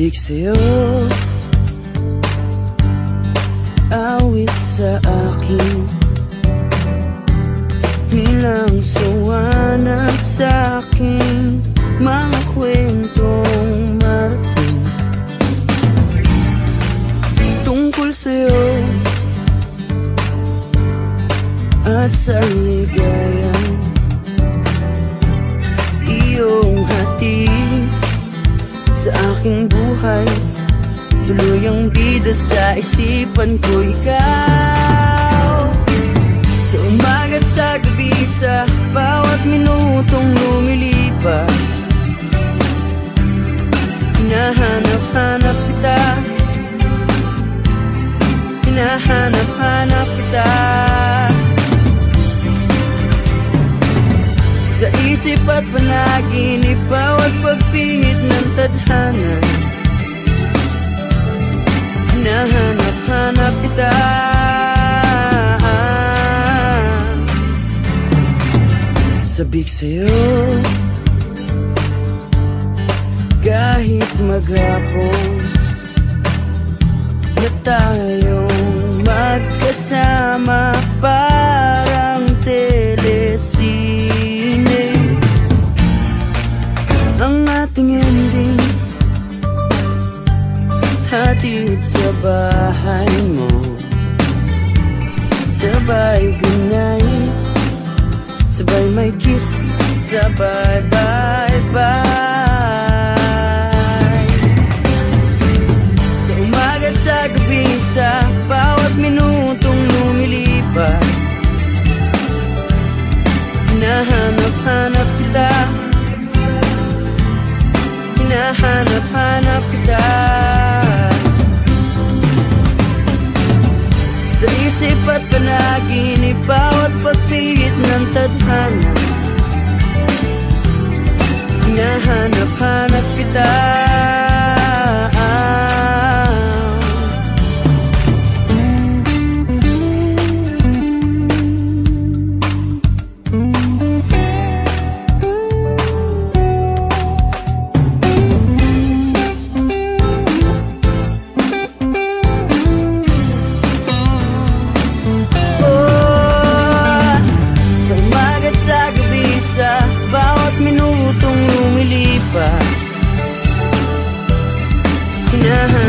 Sabik sa'yo, awit sa akin, bilang sawa na sa'king mga kwentong marating tungkol sa'yo at sa ligayang iyong hatid sa aking buhay. Tuluyang bida sa isipan ko ikaw, sa umaga't sa gabi, sa bawat minutong lumilipas. Hinahanap-hanap kita, hinahanap-hanap kita, sa isip at panaginip, bawat pagpihit ng tadhana. Hinahanap-hanap kita, sabik sa'yo, kahit maghapon na tayong magkasama, parang telesine ang ating ending. Hatid sa bahay mo, sabay goodnight, sabay may kiss, sabay bye-bye. Sa umaga't sa gabi, sa bawat minutong lumilipas, hinahanap-hanap kita, hinahanap-hanap kita, sa isip at panaginip, bawat pagpihit ng tadhana. Hinahanap-hanap kita,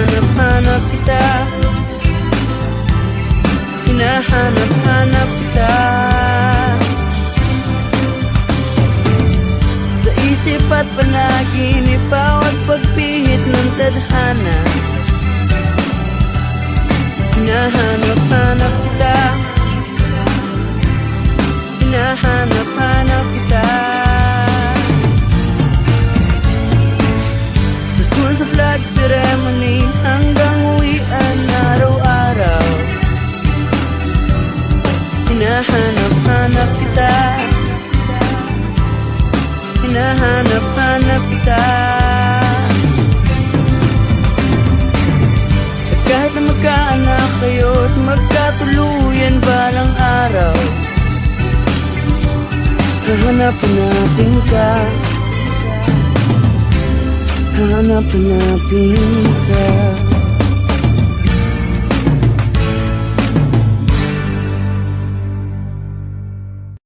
hinahanap-hanap kita, hinahanap-hanap kita, sa isip at panaginip, bawat pagpihit ng tadhana. Hinahanap-hanap kita, hinahanap-hanap kita, sa flag ceremony hanggang uwian araw-araw. Hinahanap-hanap kita, hinahanap-hanap kita, at kahit na magkaanak kayo't magkatuluyan balang araw, hahanap-hanapin ka, hahanap-hanapin ka.